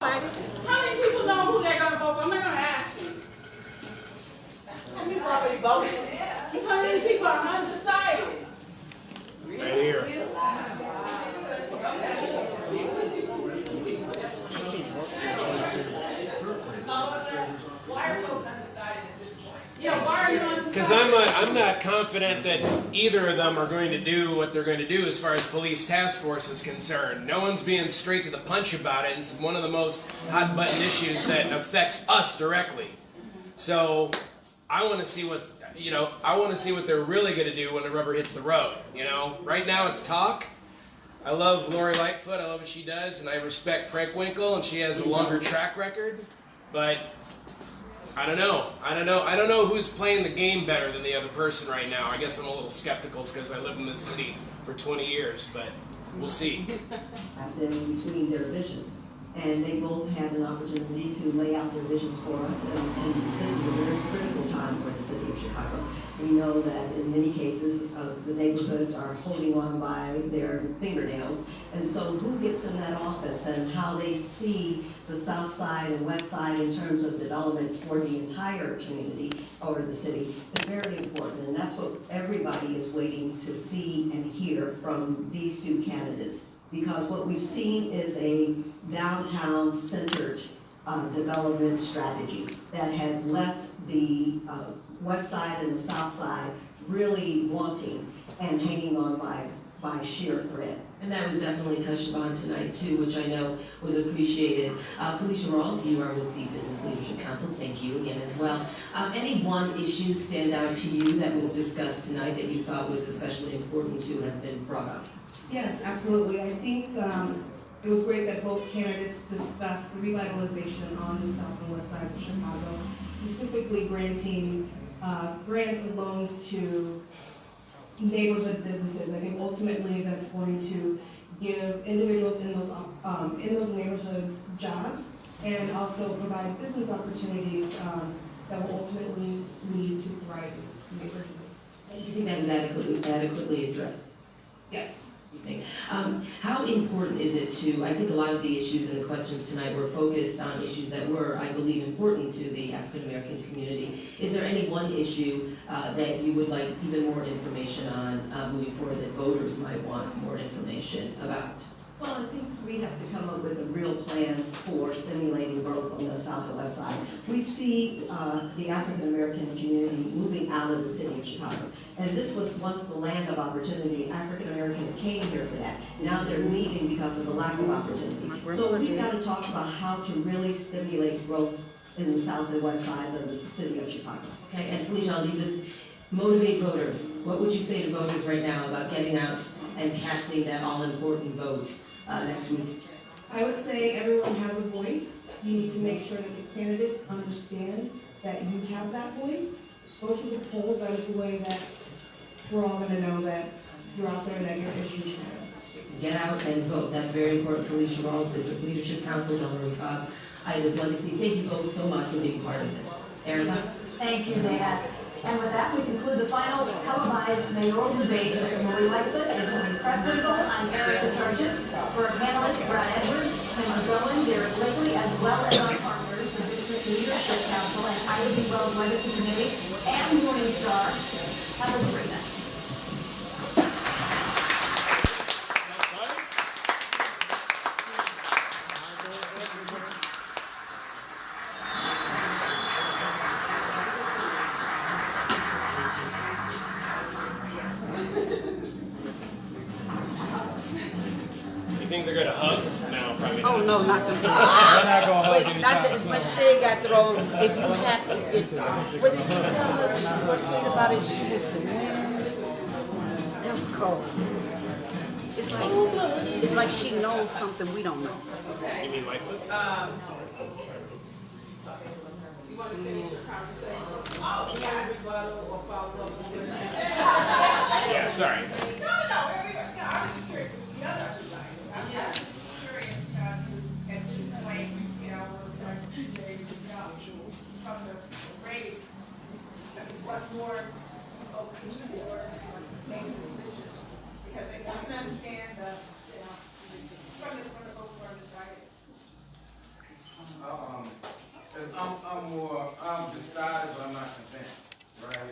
How many people know who they're going to vote for? I'm not going to ask you. How many people already voted? How many people are undecided? Right here. Why are folks undecided at this point? Yeah, why are you undecided? Because I'm not confident that either of them are going to do what they're going to do as far as police task force is concerned. No one's being straight to the punch about it. It's one of the most hot button issues that affects us directly. So I want to see what they're really going to do when the rubber hits the road. Right now it's talk. I love Lori Lightfoot. I love what she does, and I respect Preckwinkle, and she has a longer track record. But I don't know. I don't know who's playing the game better than the other person right now. I guess I'm a little skeptical because I lived in this city for 20 years, but we'll see. That's in between their visions. And they both had an opportunity to lay out their visions for us, and this is a very critical time for the city of Chicago. We know that in many cases, the neighborhoods are holding on by their fingernails, and so who gets in that office and how they see the south side and west side in terms of development for the entire community or the city is very important, and that's what everybody is waiting to see and hear from these two candidates. Because what we've seen is a downtown-centered development strategy that has left the west side and the south side really wanting and hanging on by sheer thread. And that was definitely touched upon tonight too, which I know was appreciated. Felicia Rawls, you are with the Business Leadership Council. Thank you again as well. Any one issue stand out to you that was discussed tonight that you thought was especially important to have been brought up? Yes, absolutely. I think it was great that both candidates discussed revitalization on the south and west sides of Chicago, specifically granting grants and loans to neighborhood businesses. I think ultimately that's going to give individuals in those neighborhoods jobs and also provide business opportunities that will ultimately lead to thriving neighborhoods. And do you think that was adequately addressed? Yes. How important is it to, I think a lot of the issues and the questions tonight were focused on issues that were, I believe, important to the African American community. Is there any one issue that you would like even more information on moving forward that voters might want more information about? Well, I think we have to come up with a real plan for stimulating growth on the south and west side. We see the African American community moving out of the city of Chicago. And this was once the land of opportunity. African Americans came here for that. Now they're leaving because of the lack of opportunity. So we've got to talk about how to really stimulate growth in the south and west sides of the city of Chicago. Okay, and Felicia, I'll leave this. Motivate voters. What would you say to voters right now about getting out and casting that all-important vote next week? I would say everyone has a voice. You need to make sure that the candidate understand that you have that voice. Go to the polls. That is the way that we're all going to know that you're out there and that your issues matter. Get out and vote. That's very important. Felicia Rawls, Business Leadership Council, Delmarie Cobb, Ida's Legacy. Thank you both so much for being part of this. Erica? Thank you, Dana. And with that, we conclude the final televised mayoral debate with Lori Lightfoot and Toni Preckwinkle. I'm Erica Sargent. For our panelists, Brad Edwards, Tim McGowan, Derek Blakely, as well as our partners, the Business Leadership Council and Ida Wells Legacy Committee and Morningstar. Have a great night. Think they're gonna hug? No, probably not. Oh, no, not the They're not gonna hug anytime not that much shade got thrown. If you have, what did she tell her? She was shade about it. She was the wind. That was cold. It's like she knows something we don't know. You mean Lightfoot? You want to finish your conversation? Oh, yeah. Rebuttal or follow up on your Yeah, sorry. No, I'm just curious. The other two sides. I'm curious because at this point, we're like from the race, what more folks can do in order to make a decision? Because I can understand from the folks who are deciding. I'm decided, but I'm not convinced, right?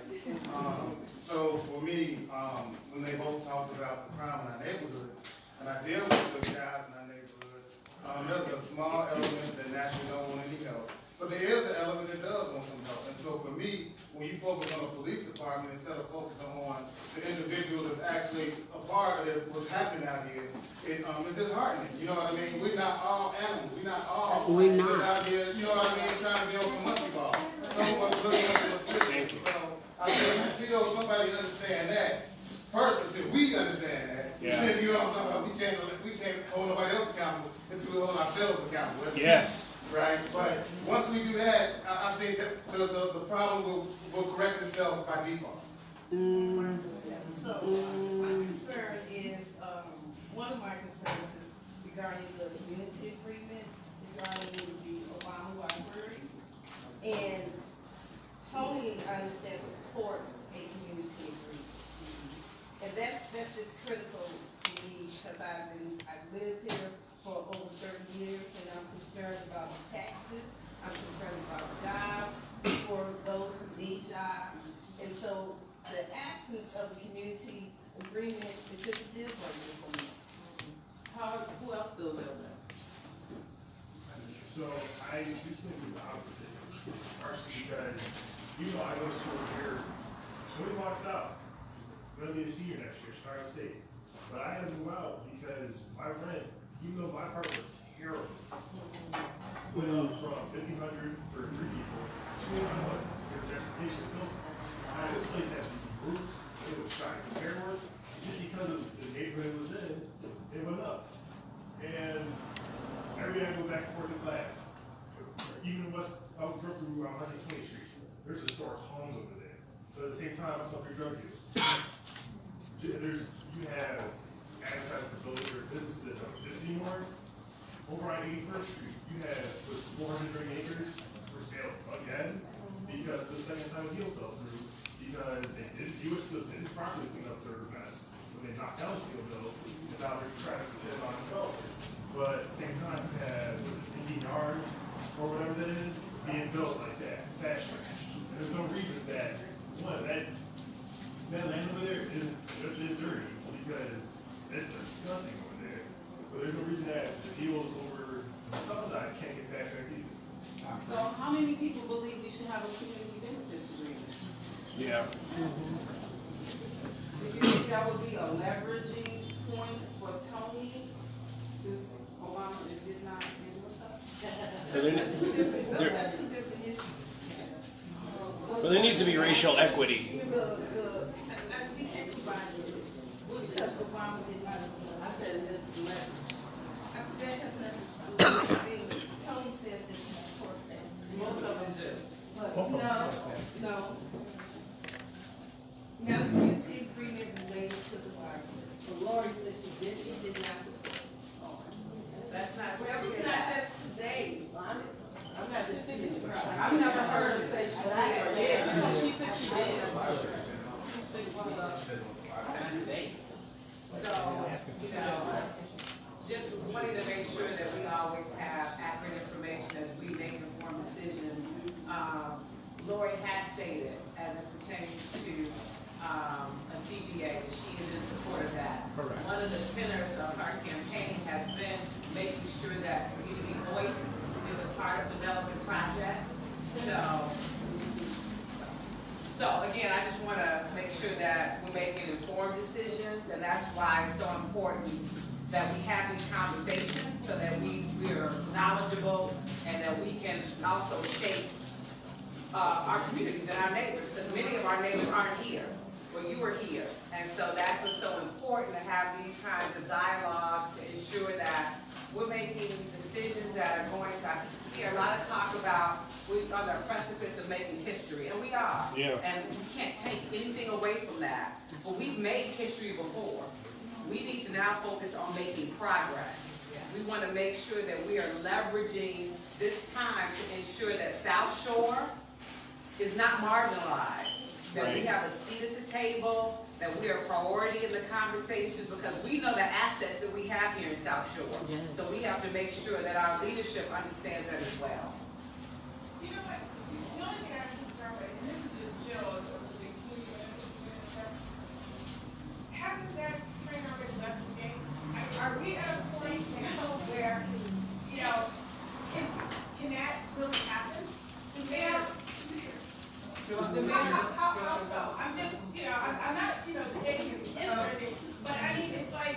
So for me, when they both talked about the crime in our neighborhood, and I deal with the guys in our neighborhood, there's a small element that naturally don't want any help. But there is an element that does want some help. And so for me, when you focus on the police department instead of focusing on the individual that's actually a part of this, what's happening out here, it's disheartening. You know what I mean? We're not all animals. We're not all just out here, you know what I mean, trying to build some monkey balls. Some of us really want to assist. So I think until somebody understand that, first, until we understand that, then you know what I'm talking about, we can't hold nobody else accountable until we hold ourselves accountable. That's right? But once we do that, I think that the problem will correct itself by default. So my concern is, one of my concerns is regarding the community agreement regarding the Obama Library. And Toni, I understand, supports a community agreement. And that's just critical to me because I've lived here for over 30 years and I'm concerned about the taxes. I'm concerned about jobs for those who need jobs. And so the absence of a community agreement is just a deal breaker for me. Who else feels that way? So I used to do the opposite, partially because even though I go to school here 20 blocks out, I'm gonna be a senior next year, Chicago State. But I had to move out because my rent, even though my apartment was terrible, went up from $1,500 for 3 people to $200 because of transportation bills. This place has to be roofs, it was trying to compare with, just because of the neighborhood it was in, it went up. And every day I go back and forth to class, even in West Brooklyn, on 120th Street, there's historic homes over there. But at the same time, I saw free drug deals. You have advertising for businesses that don't exist anymore. Over on 81st Street, you have 430 acres for sale again, because the second time a deal fell through, because they didn't properly clean up their mess when they knocked down the steel bills, and now they're trying to get it on development. But at the same time, you have 15 yards or whatever that is being built like that, fast trash. And there's no reason that that land over there is dirty because it's disgusting over there. But there's no reason that the deals over the south side can't get fast track either. So how many people believe we should have a community benefits agreement? Yeah. Do you think that would be a leveraging point for Toni since Obama did not end with us? Those are two different issues. But there needs to be racial equity. We can't combine these issues because Obama did not end with us. I said leverage. That has nothing to do with anything. Toni says that she supports that. Most of them do. No. Now, the community agreement related to the library. So Lori said she did not support. That's not. Well, it's not just today. I'm not just thinking the crowd. I've never heard her say she did. Yeah, no, she said she did. She said one of the. So, just wanting to make sure that we always have accurate information as we make informed decisions. Lori has stated, as it pertains to a CBA, that she is in support of that. Correct. One of the pillars of our campaign has been making sure that community voice is a part of development projects. So again, I just want to make sure that we're making informed decisions, and that's why it's so important that we have these conversations so that we're knowledgeable and that we can also shape our communities and our neighbors, because many of our neighbors aren't here. Well, you are here, and so that's what's so important, to have these kinds of dialogues to ensure that we're making decisions that are going to hear a lot of talk about we're on the precipice of making history, and we are. Yeah. And we can't take anything away from that. But we've made history before. We need to now focus on making progress. We want to make sure that we are leveraging this time to ensure that South Shore is not marginalized, that we have a seat at the table, that we are a priority in the conversations, because we know the assets that we have here in South Shore. Yes. So we have to make sure that our leadership understands that as well. You know what, the only thing I'm concerned with, and this is just general, of the community management stuff, hasn't that train already left the game? I mean, are we at a point now where, you know, can that really happen? The mayor, how so? I'm just, you know, I'm not, you know, getting him into anything, but I mean, it's like,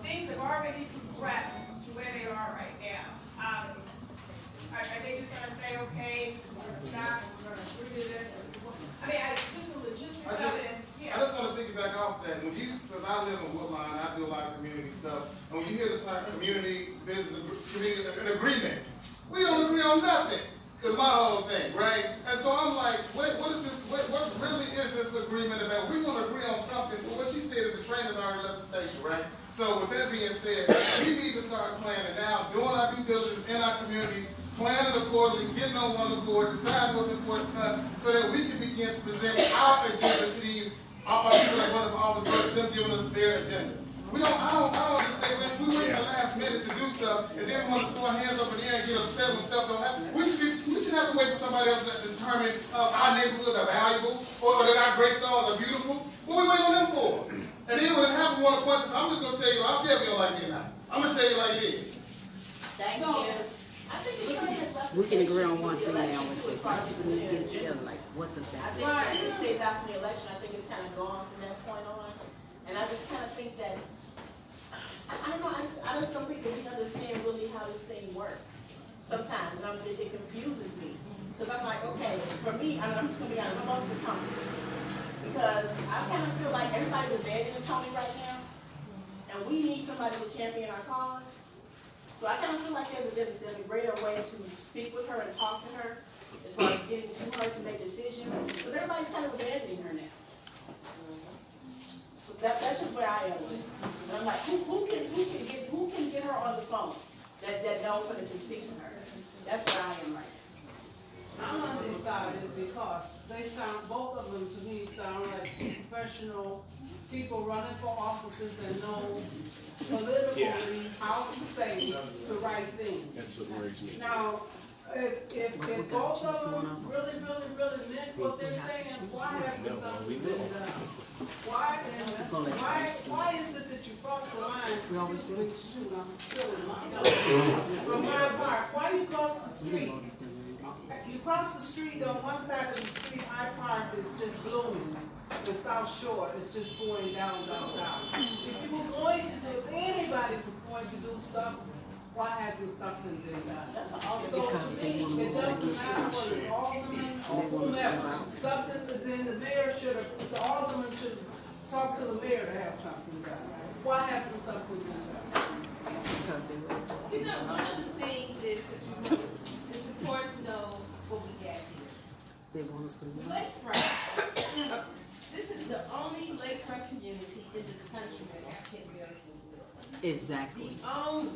things have already progressed to where they are right now. Are they just gonna say, okay, we're gonna stop, we're gonna agree to this? I mean, just the logistics of it, I just want to piggyback off that. When you, because I live in Woodline, I do a lot of community stuff, and when you hear the term community, business, community, an agreement, we don't agree on nothing. Is my whole thing, right? And so I'm like, what is this? What really is this agreement about? We're gonna agree on something. So what she said is the train has already left the station, right? So with that being said, we need to start planning now, doing our due diligence in our community, planning accordingly, getting on one accord, deciding what's important to us, so that we can begin to present our agenda to these our people that run for office, versus them giving us their agenda. I don't understand, man. We wait till the last minute to do stuff, and then we want to throw our hands up in the air and get upset when stuff don't happen. We should have to wait for somebody else to determine our neighborhoods are valuable, or that our great songs are beautiful. What we waiting on them for? And then when it happens, we want to point. I'm just gonna tell you. I'll tell you like me now. I'm gonna tell you like it is. Thank So, you. I think the train has left the We can station agree on for one the thing now, election, is as far as that the we need to get it agenda. together, like, what does I that think mean? 6 days after the election, I think it's kind of gone from that point on. And I just kind of think that, I don't know, I just don't think that we understand really how this thing works. Sometimes, and it confuses me. Because I'm like, okay, for me, I'm just going to be honest, I'm over for Toni. Because I kind of feel like everybody's abandoning Toni right now. And we need somebody to champion our cause. So I kind of feel like there's a greater way to speak with her and talk to her as far as getting to her to make decisions. Because everybody's kind of abandoning her now. So that's just where I am with it. And I'm like, who can get her on the phone that knows her and can speak to her? That's where I am right now. I'm undecided because they sound, both of them to me sound like two professional people running for offices and know politically how to say the right thing. That's what worries me. Now, if both of them really meant what they're saying, why hasn't something been done? Why is it that you cross the line? Excuse me, shoot, I'm still in my from my part. Why you cross the street? You cross the street, on one side of the street, High Park is just blooming. The South Shore is just going down. If you were going to do, if anybody was going to do something, why hasn't something been done? So Because to they me, want to it move doesn't against matter whether it's alderman or whomever. Something, then the mayor should have, the alderman should talk to the mayor to have something done. Why hasn't something been done? Because they were. You know, one of the things is, it's important to know what we got here. They want us to move. Lakefront. This is the only lakefront community in this country that African Americans live. Exactly. The only.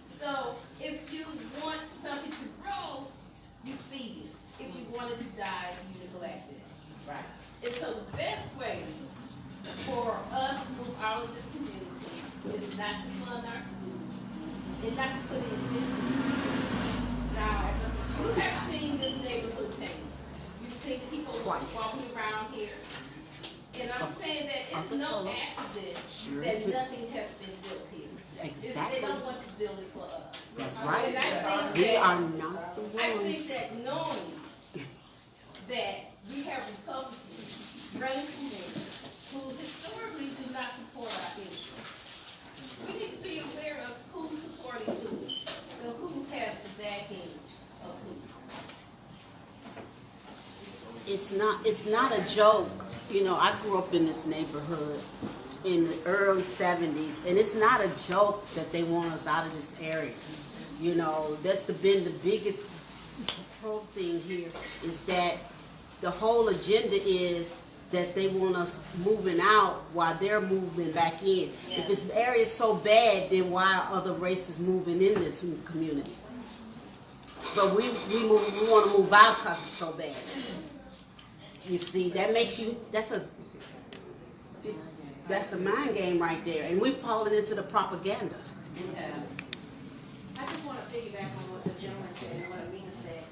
So if you want something to grow, you feed it. If you want it to die, you neglect it. Right. And so the best way for us to move out of this community is not to fund our schools and not to put in businesses. Now, you have seen this neighborhood change. You've seen people walking around here. And I'm saying that it's no accident that nothing has been built here. Exactly. They don't want to build it for us. That's right. And I think We that, are not the ones. I think that knowing that we have Republicans running for mayor who historically do not support our interests, we need to be aware of who's supporting who and who has the backing of who. It's not a joke. You know, I grew up in this neighborhood in the early 70s, and it's not a joke that they want us out of this area. You know, that's been the biggest pro thing here, is that the whole agenda is that they want us moving out while they're moving back in. If this area is so bad, then why are other races moving in this community? But we want to move out because it's so bad. You see, that makes you, That's a mind game right there, and we've fallen into the propaganda. Yeah. I just want to piggyback on what this gentleman said and what Amina said.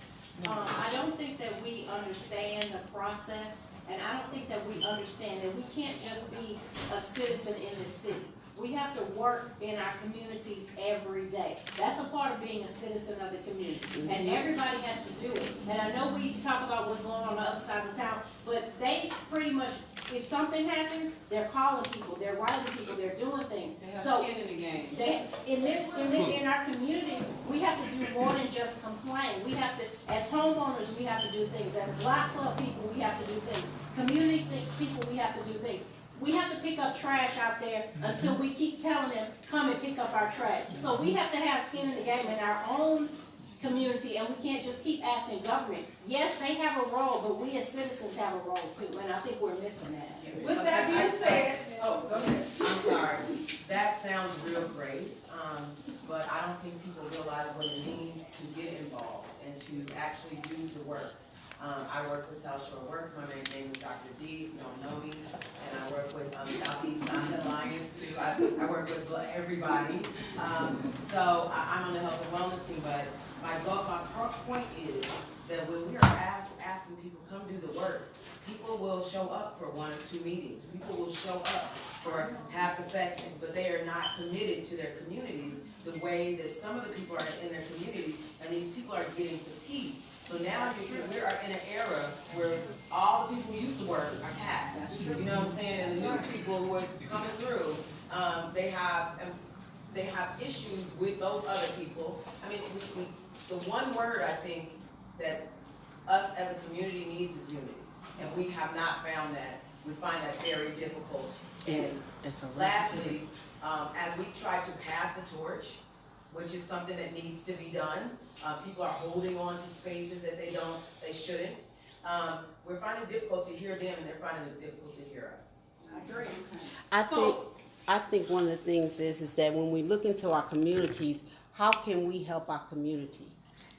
I don't think that we understand the process, and I don't think that we understand that we can't just be a citizen in this city. We have to work in our communities every day. That's a part of being a citizen of the community, and everybody has to do it. And I know we talk about what's going on the other side of town, but they pretty much, if something happens, they're calling people, they're writing people, they're doing things. They have So skin in the game. in our community, we have to do more than just complain. We have to, as homeowners, we have to do things. As block club people, we have to do things. Community people, we have to do things. We have to pick up trash out there until we keep telling them, come and pick up our trash. So we have to have skin in the game in our own community, and we can't just keep asking government. Yes, they have a role, but we as citizens have a role too, and I think we're missing that. With that being said, Oh, go ahead. I'm sorry. That sounds real great, but I don't think people realize what it means to get involved and to actually do the work. I work with South Shore Works. My name is Dr. D. You don't know me. And I work with Southeast Side Alliance too. I work with everybody. So I'm on the health and wellness team, but my point is that when we are asking people come do the work, people will show up for 1 or 2 meetings. People will show up for half a second, but they are not committed to their communities the way that some of the people are in their communities, and these people are getting fatigued. So now we are in an era where all the people who used to work are taxed. You know what I'm saying? And the new people who are coming through, they have issues with those other people. I mean, the one word I think that us as a community needs is unity. And we have not found that. We find that very difficult. And lastly, as we try to pass the torch, which is something that needs to be done, people are holding on to spaces that they shouldn't. We're finding it difficult to hear them, and they're finding it difficult to hear us. I agree. I think one of the things is that when we look into our communities, how can we help our community?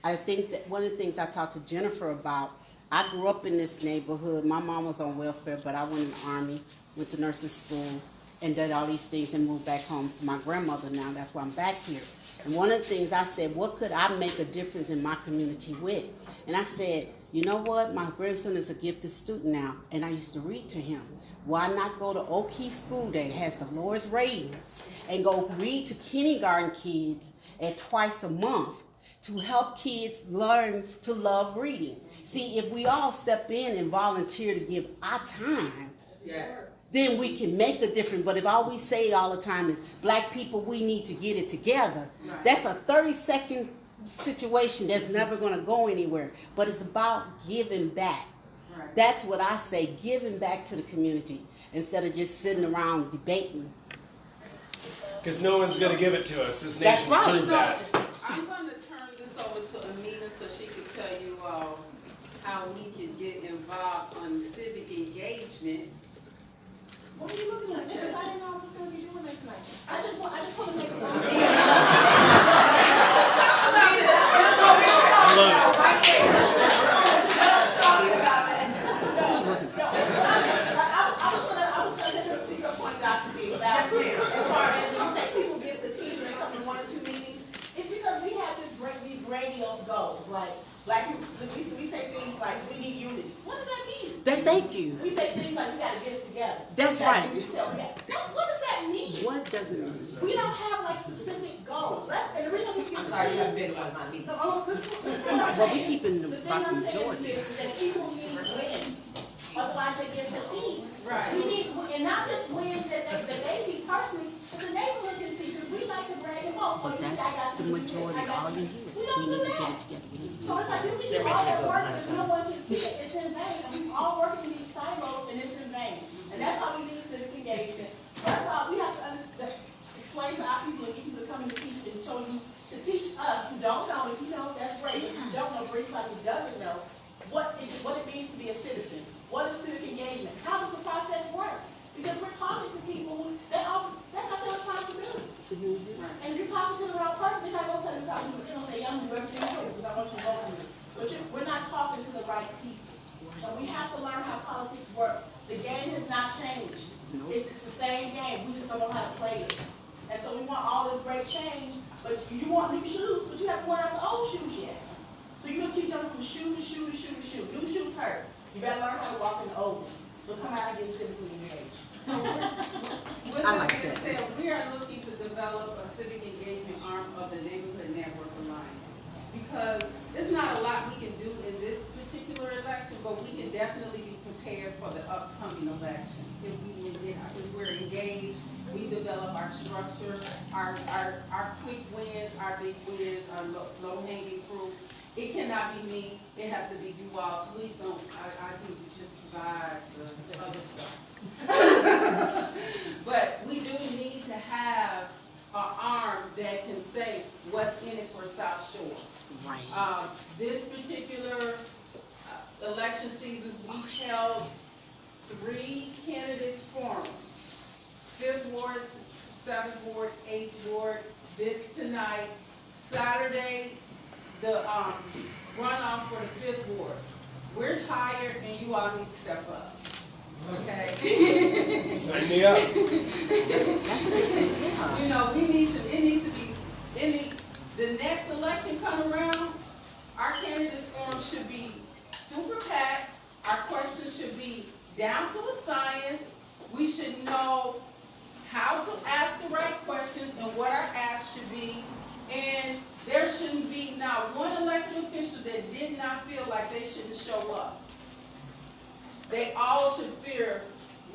I think that one of the things I talked to Jennifer about, I grew up in this neighborhood. My mom was on welfare, but I went in the Army, went to nursing school, and did all these things and moved back home to my grandmother now. That's why I'm back here. And one of the things I said, what could I make a difference in my community with? And I said, you know what? My grandson is a gifted student now, and I used to read to him. Why not go to O'Keefe School Day that has the lowest ratings and go read to kindergarten kids at twice a month to help kids learn to love reading? See, if we all step in and volunteer to give our time, then we can make a difference. But if all we say all the time is, black people, we need to get it together, that's a 30-second situation that's never going to go anywhere. But it's about giving back. That's what I say, giving back to the community instead of just sitting around debating. Because no one's going to give it to us. This nation's proved that. I'm going to turn this over to Amina so she can tell you all how we can get involved on civic engagement. What are you looking at? Because I didn't know I was going to be doing this tonight. I just want to make a comment. I love it. I was going to say to your point, Dr. D, about as far as when you say people give the teams and come to 1 or 2 meetings, it's because we have these grandiose goals. Like we say things like we need unity. What does that mean? Thank you. We say things like we got to get it together. That's right. What does that mean? What does it mean? We don't have like specific goals. And the reason we keep I'm sorry, you haven't been to one of my meetings. Well, we keeping the majority. That people need wins. Otherwise, they get fatigued. Right. We need, and not just wins that they see personally, but the neighborhood can see, because we like to brag and boast. But that's the majority. All you hear. We need to get it together. We need to So it's like you can do all that work, but if no one can see it, it's in vain. And we've all worked in these silos, and it's in vain. And that's why we need civic engagement. That's why we have to explain to our people and get people to come in to teach and show you, to teach us who don't know. If you know, that's great. If you don't know, bring somebody who doesn't know what it means to be a citizen. What is civic engagement? How does the process work? Because we're talking to people who, that's not their responsibility. And you're talking to the wrong person. They're not going to say, they're going to say, I'm going to do everything for you because I want you to vote for me. But we're not talking to the right people. And we have to learn how politics works. The game has not changed. It's the same game. We just don't know how to play it. And so we want all this great change, but you want new shoes, but you haven't worn out the old shoes yet. So you just keep jumping from shoe to shoe to shoe to shoe. New shoes hurt. You better learn how to walk in the old ones. So come out and get civically engaged. So with that being said, we are looking to develop a civic engagement arm of the Neighborhood Network Alliance. Because it's not a lot we can do in this particular election, but we can definitely be prepared for the upcoming elections. If we're engaged, we develop our structure, our quick wins, our big wins, our low-hanging fruit. It cannot be me, it has to be you all. Please don't, I think just provide the other stuff. But we do need to have an arm that can say what's in it for South Shore. Right. This particular election season, we held 3 candidates forums. 5th Ward, 7th Ward, 8th Ward, this tonight. Saturday, the runoff for the 5th Ward. We're tired and you all need to step up. Okay? Sign me up. You know, it needs to be, the next election come around, our candidates forum should be super packed. Our questions should be down to a science. We should know how to ask the right questions and what our asks should be. And there shouldn't be not one elected official that did not feel like they shouldn't show up. They all should fear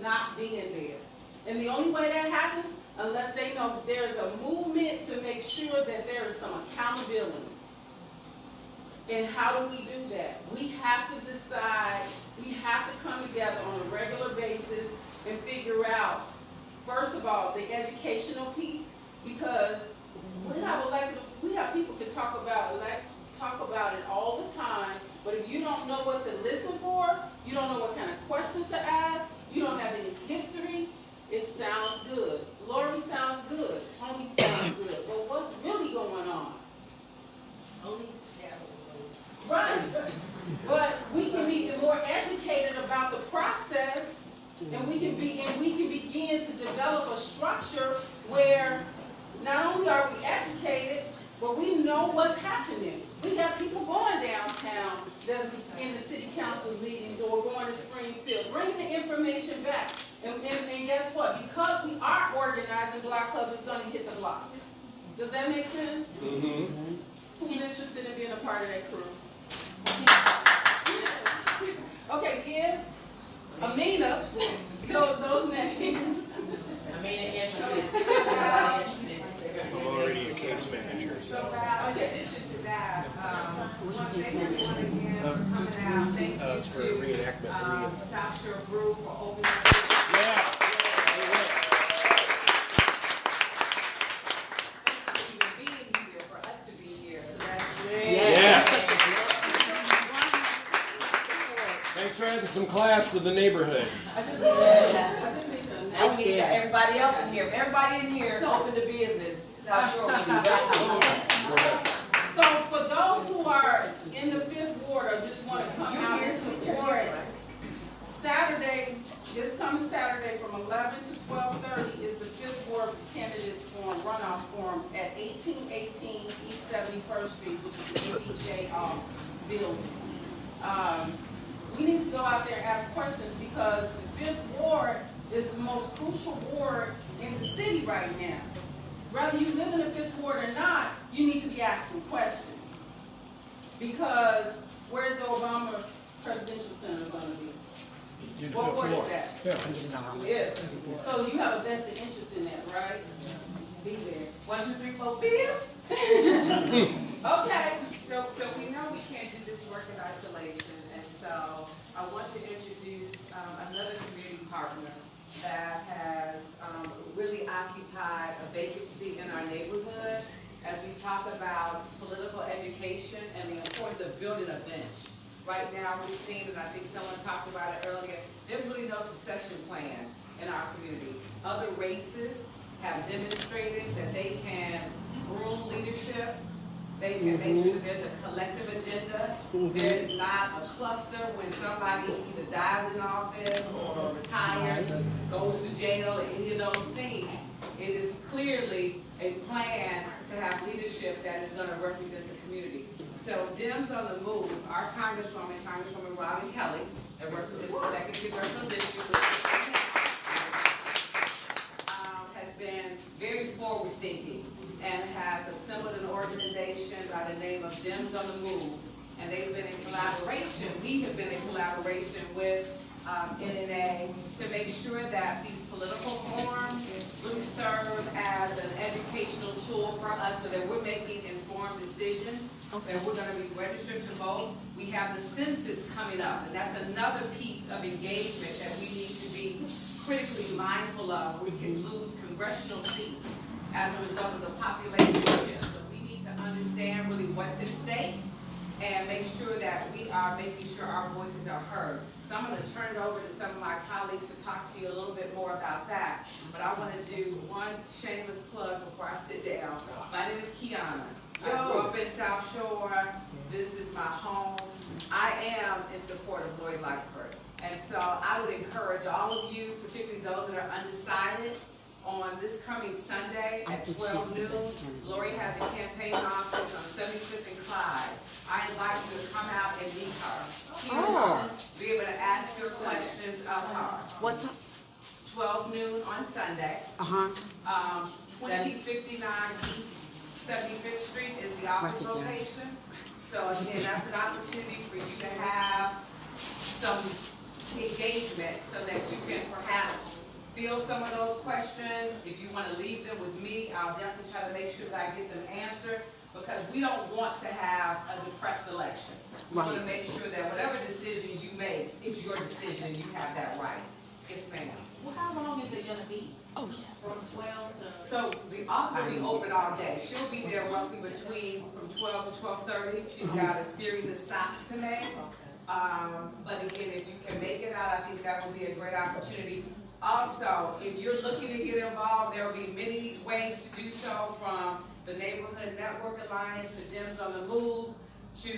not being there. And the only way that happens, unless they know there's a movement to make sure that there is some accountability. And how do we do that? We have to decide, we have to come together on a regular basis and figure out, first of all, the educational piece, because we have people can talk about it all the time, but if you don't know what to listen for, you don't know what kind of questions to ask, you don't have any history, it sounds good. Lori sounds good. Toni sounds good. But what's really going on? Only shadow. Right. But we can be more educated about the process, and we can begin to develop a structure where not only are we educated, but we know what's happening. We got people going downtown that's in the city council meetings or going to Springfield, bringing the information back. And guess what? Because we are organizing block clubs, it's going to hit the blocks. Does that make sense? Mm-hmm. Who's interested in being a part of that crew? Okay, give Amina those names. Amina interested. I'm already a case manager, so. In addition to that, one thing I want to give for coming out, thank you it's for to reenactment. South Shore Brew for opening up. Yeah. For us to be here, so that's great. Yes. Thanks for adding some class to the neighborhood. I need everybody else in here. If everybody in here open to business, South Shore will be back. So for those who are in the 5th Ward or just want to come out and support, Saturday, this coming Saturday from 11 to 12:30 is the 5th Ward Candidates Forum, runoff forum at 1818 East 71st Street, which is the MDJ building. We need to go out there and ask questions because the 5th Ward is the most crucial ward in the city right now. Whether you live in the 5th Ward or not, you need to be asking questions. Because where's the Obama Presidential Center going to be? What ward is that? Yeah. So you have a vested interest in that, right? Be there. 1, 2, 3, 4, 5. Okay. So we know we can't do this work in isolation, and so I want to introduce another community partner that has really occupied a vacancy in our neighborhood as we talk about political education and the importance of building a bench. Right now, we've seen, and I think someone talked about it earlier, there's really no succession plan in our community. Other races have demonstrated that they can groom leadership, They can make sure that there's a collective agenda. There is not a cluster when somebody either dies in office or retires or goes to jail or any of those things. It is clearly a plan to have leadership that is going to represent the community. So Dems on the Move, our Congresswoman Robin Kelly, that represents the 2nd Congressional District, has been very forward-thinking and has assembled an organization by the name of Dems on the Move. And they've been in collaboration, we have been in collaboration with NNA to make sure that these political forums really serve as an educational tool for us so that we're making informed decisions, that we're going to be registered to vote. We have the census coming up, and that's another piece of engagement that we need to be critically mindful of. We can lose congressional seats as a result of the population shift. So we need to understand really what's at stake and make sure that we are making sure our voices are heard. So I'm going to turn it over to some of my colleagues to talk to you a little bit more about that. But I want to do one shameless plug before I sit down. My name is Kiana. I grew up in South Shore. This is my home. I am in support of Lori Lightfoot. And so I would encourage all of you, particularly those that are undecided, on this coming Sunday at 12 noon, Lori has a campaign office on 75th and Clyde. I invite you to come out and meet her. Be able to ask your questions of her. What time? 12 noon on Sunday. 2059 East 75th Street is the office location. So again, that's an opportunity for you to have some engagement so that you can perhaps field some of those questions. If you want to leave them with me, I'll definitely try to make sure that I get them answered, because we don't want to have a depressed election. We want to make sure that whatever decision you make, it's your decision and you have that right. Yes, ma'am. Well, how long is it going to be? Oh, yeah. From 12 to... So the office will be open all day. She'll be there roughly between from 12 to 12:30. She's got a series of stops to make. But again, if you can make it out, I think that will be a great opportunity. Also, if you're looking to get involved, there will be many ways to do so, from the Neighborhood Network Alliance to Dems on the Move to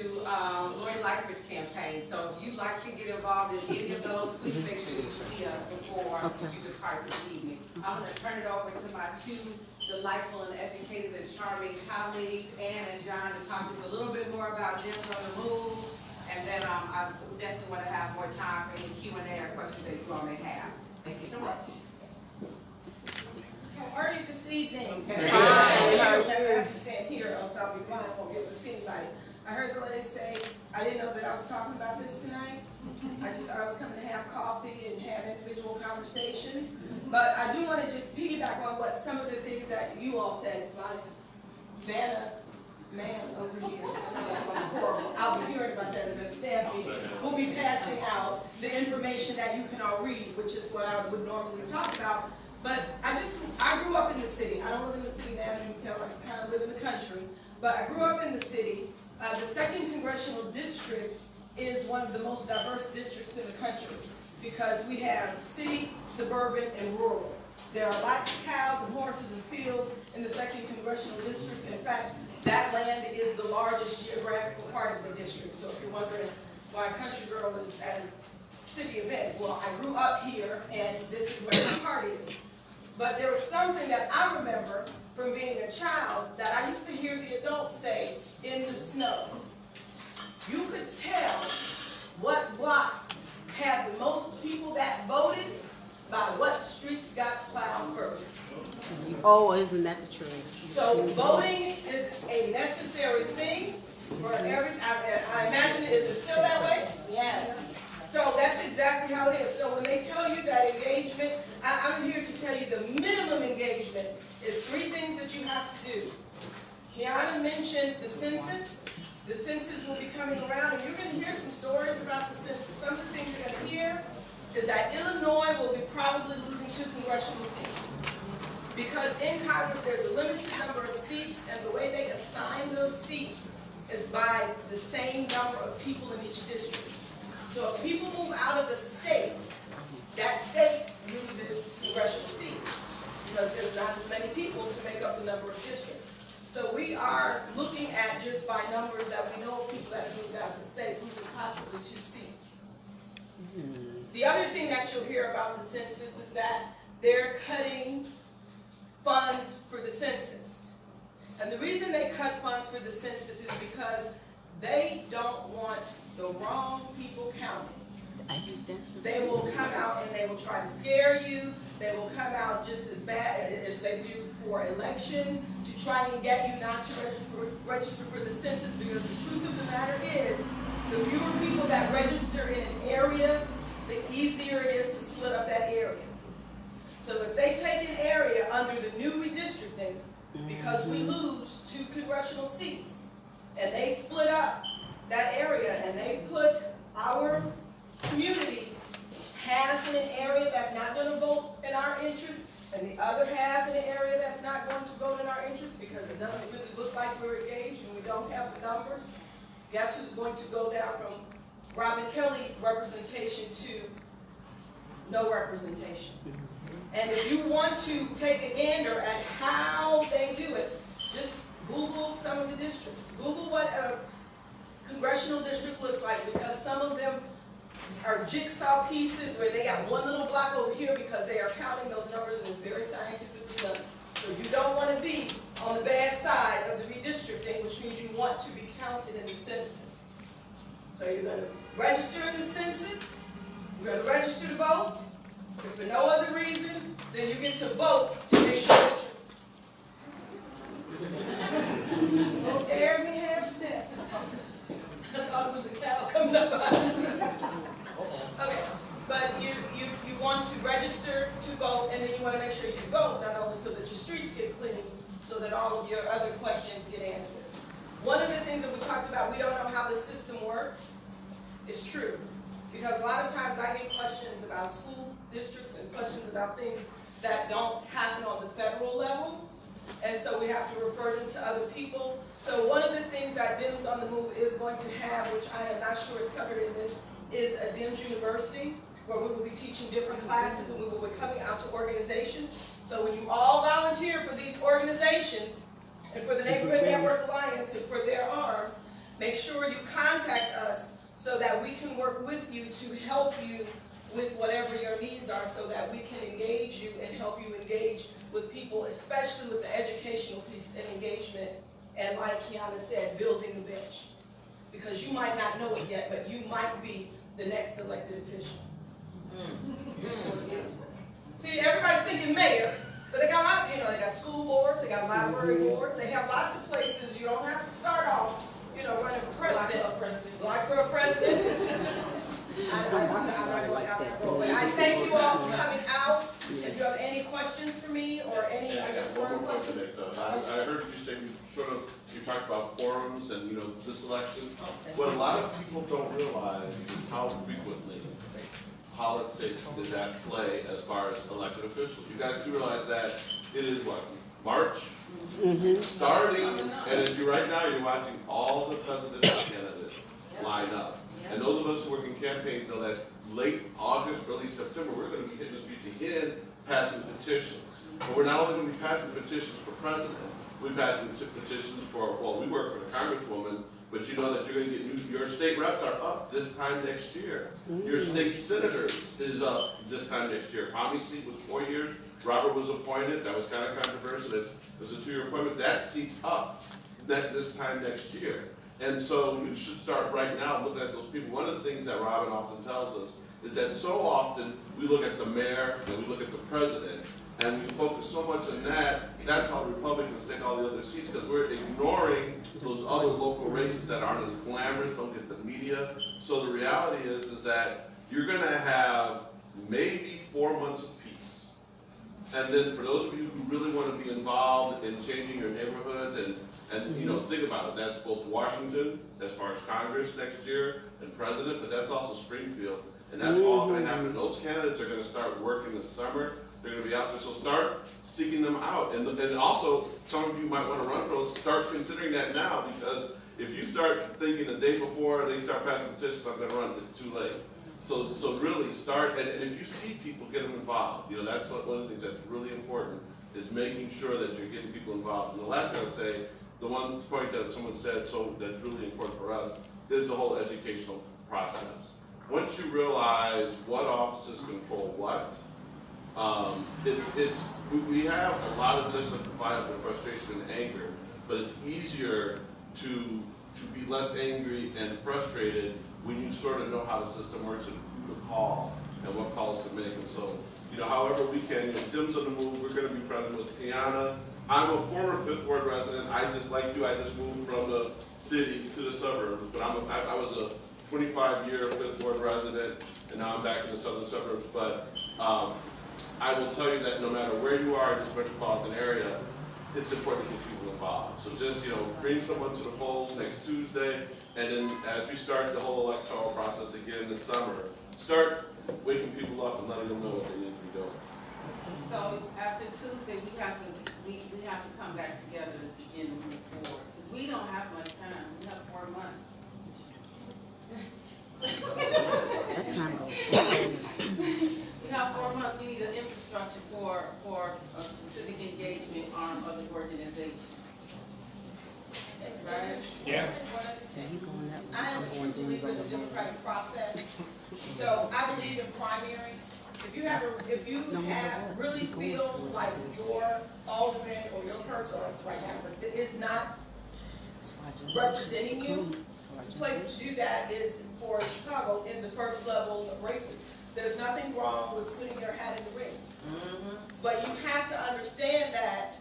Lori Lightfoot's campaign. So if you'd like to get involved in any of those, please make sure you see us before you depart this evening. I'm going to turn it over to my two delightful and educated and charming colleagues, Ann and John, to talk to us a little bit more about Dems on the Move. And then I definitely want to have more time for any Q&A or questions that you all may have. Thank you so much. How are you this evening? Okay. I have to stand here, else I'll be blind, I won't be able to see anybody. I heard the lady say, I didn't know that I was talking about this tonight. I just thought I was coming to have coffee and have individual conversations. But I do want to just piggyback on what some of the things that you all said. My Vanna man over here, that's horrible. I'll be hearing about that in the staff meeting. We'll be passing out the information that you can all read, which is what I would normally talk about. But I grew up in the city. I don't live in the city now, you can tell I kind of live in the country. But I grew up in the city. The 2nd Congressional District is one of the most diverse districts in the country because we have city, suburban, and rural. There are lots of cows and horses and fields in the 2nd Congressional District. In fact, that land is the largest geographical part of the district. So if you're wondering why Country Girl is at a city event, well, I grew up here, and this is where my heart is. But there was something that I remember from being a child that I used to hear the adults say in the snow. You could tell what blocks had the most people that voted by what streets got plowed first. Oh, isn't that the truth? So voting is a necessary thing for every, I imagine, is it still that way? Yes. So that's exactly how it is. So when they tell you that engagement, I'm here to tell you the minimum engagement is 3 things that you have to do. Kiana mentioned the census. The census will be coming around, and you're going to hear some stories about the census. Some of the things you're going to hear is that Illinois will be probably losing 2 congressional seats. Because in Congress, there's a limited number of seats, and the way they assign those seats is by the same number of people in each district. So if people move out of the state, that state loses congressional seats because there's not as many people to make up the number of districts. So we are looking at, just by numbers that we know of people that have moved out of the state, losing possibly 2 seats. The other thing that you'll hear about the census is that they're cutting funds for the census. And the reason they cut funds for the census is because they don't want the wrong people counted. They will come out and they will try to scare you. They will come out just as bad as they do for elections to try and get you not to register for the census, because the truth of the matter is, the fewer people that register in an area, the easier it is to split up that area. So if they take an area under the new redistricting, because we lose 2 congressional seats, and they split up that area and they put our communities half in an area that's not going to vote in our interest, and the other half in an area that's not going to vote in our interest because it doesn't really look like we're engaged and we don't have the numbers, guess who's going to go down from Robin Kelly representation to no representation? And if you want to take a gander at how they do it, just Google some of the districts. Google what a congressional district looks like, because some of them are jigsaw pieces where they got one little block over here because they are counting those numbers, and it's very scientifically done. So you don't want to be on the bad side of the redistricting, which means you want to be counted in the census. So you're going to register in the census, you're going to register to vote. If for no other reason, then you get to vote to make sure that you don't dare me half death. I thought it was a cow coming up behind me. Okay, but you want to register to vote, and then you want to make sure you vote, not only so that your streets get clean, so that all of your other questions get answered. One of the things that we talked about, we don't know how the system works, is true. Because a lot of times I get questions about school districts and questions about things that don't happen on the federal level. And so we have to refer them to other people. So one of the things that DIMS on the Move is going to have, which I am not sure is covered in this, is a DIMS University, where we will be teaching different classes and we will be coming out to organizations. So when you all volunteer for these organizations, and for the Neighborhood Network Alliance and for their arms, make sure you contact us so that we can work with you to help you with whatever your needs are, so that we can engage you and help you engage with people, especially with the educational piece and engagement, and like Kiana said, building the bench. Because you might not know it yet, but you might be the next elected official. See, everybody's thinking mayor, but they got a lot, they got school boards, they got library boards, they have lots of places. You don't have to start off, running for president. Like for a president. I'm not going out that road. But I thank you all for coming out. If you have any questions for me or any, I got one more question, Nick, though. I heard you say you talked about forums and, this election. What a lot of people don't realize is how frequently politics is at play as far as elected officials. You guys do realize that it is what? March? Starting, and as you right now, you're watching all the presidential candidates line up. And those of us who work in campaigns know that late August, early September, we're going to be hitting the streets again, passing petitions. But we're not only going to be passing petitions for president, we're passing petitions for, we work for the Congresswoman, but you know that you're going to get your state reps are up this time next year. Your state senators is up this time next year. Tommy's seat was 4 years. Robert was appointed. That was kind of controversial. It was a 2-year appointment. That seat's up this time next year. And so you should start right now looking at those people. One of the things that Robin often tells us is that so often we look at the mayor and we look at the president and we focus so much on that. That's how Republicans take all the other seats, because we're ignoring those other local races that aren't as glamorous, don't get the media. So the reality is that you're going to have maybe 4 months of peace. And then for those of you who really want to be involved in changing your neighborhood and think about it, that's both Washington, as far as Congress next year, and President, but that's also Springfield. And that's all going to happen. Those candidates are going to start working this summer. They're going to be out there, so start seeking them out. And also, some of you might want to run for those. Start considering that now, because if you start thinking the day before they start passing petitions, I'm going to run, it's too late. So really start, and if you see people, get them involved. That's one of the things that's really important, is making sure that you're getting people involved. And the last thing I'll say the one point that someone said, so that's really important for us, is the whole educational process. Once you realize what offices control what, we have a lot of justifiable frustration and anger, but it's easier to be less angry and frustrated when you sort of know how the system works and who to call and what calls to make. And so, however we can, Jim's on the move, we're going to be present with Tiana. I'm a former 5th Ward resident. I just, like you, I just moved from the city to the suburbs, but I was a 25-year 5th Ward resident, and now I'm back in the southern suburbs. But I will tell you that no matter where you are in this metropolitan area, it's important to get people involved. So just, bring someone to the polls next Tuesday, and then as we start the whole electoral process again this summer, start waking people up and letting them know what they need to be doing. So after Tuesday, we have to come back together to begin to move forward, because we don't have much time. We have 4 months. That time goes so fast. We have 4 months. We need an infrastructure for a civic engagement arm of the organization. Right? Yeah. I am a true believer in the democratic process. So I believe in primaries. If you have really feel like your alderman or your person right now, but it's not representing you, the place to do that is for Chicago in the first level of races. There's nothing wrong with putting your hat in the ring. But you have to understand that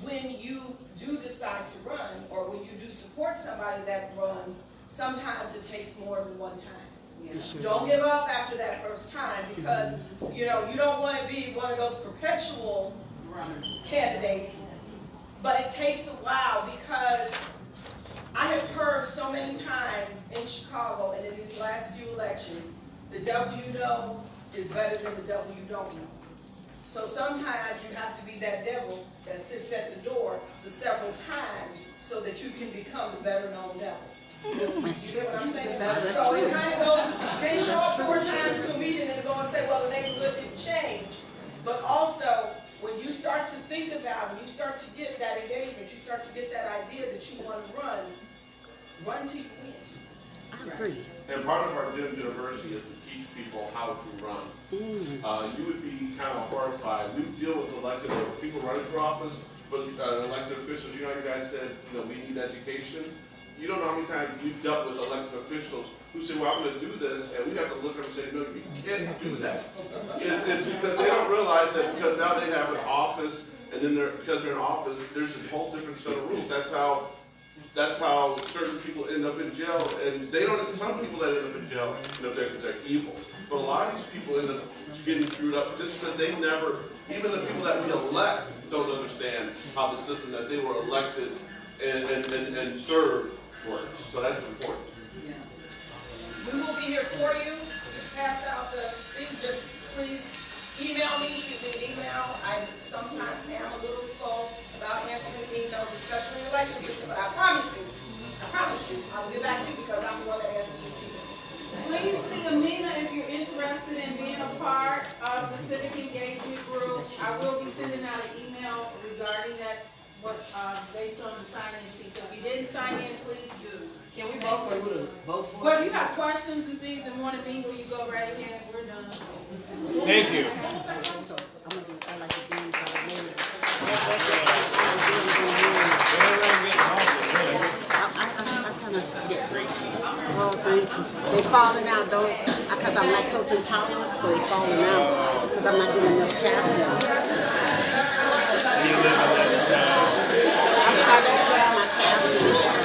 when you do decide to run, or when you do support somebody that runs, sometimes it takes more than one time. Don't give up after that first time, because you don't want to be one of those perpetual candidates. But it takes a while, because I have heard so many times in Chicago and in these last few elections, the devil you know is better than the devil you don't know. So sometimes you have to be that devil that sits at the door the several times so that you can become the better known devil. You get what I'm saying? So it kind of goes, you can't show up 4 times to a meeting and go and say, well, the neighborhood didn't change. But also, when you start to think about it, you start to get that engagement, you start to get that idea that you want to run till you win. I agree. And part of our Jim's University is to teach people how to run. You would be kind of horrified. We deal with elected people running for office, but elected officials, you guys said, we need education. You don't know how many times we've dealt with elected officials who say, well, I'm going to do this, and we have to look at them and say, no, you can't do that. It's because they don't realize that because now they have an office, and then because they're in office, there's a whole different set of rules. That's how certain people end up in jail, and they don't. Some people that end up in jail, because they're evil. But a lot of these people end up getting screwed up just because they never, even the people that we elect, don't understand how the system that they were elected and served works. So that's important. We will be here for you. Just pass out the thing. Just please email me, shoot me an email. I sometimes am a little slow about answering emails, especially in election system, but I promise you, I will get back to you because I'm the one that answers this email. Please see Amina if you're interested in being a part of the civic engagement group. I will be sending out an email regarding that, based on the sign-in sheet. So if you didn't sign in, please do. Can we vote for Well, if you have questions and things and want to mingle, you go right ahead. We're done. Thank you. Well, thank you. They falling out, though, because I'm lactose intolerant, so they're falling out because I'm not getting enough calcium. You live on this I'm trying to get my calcium.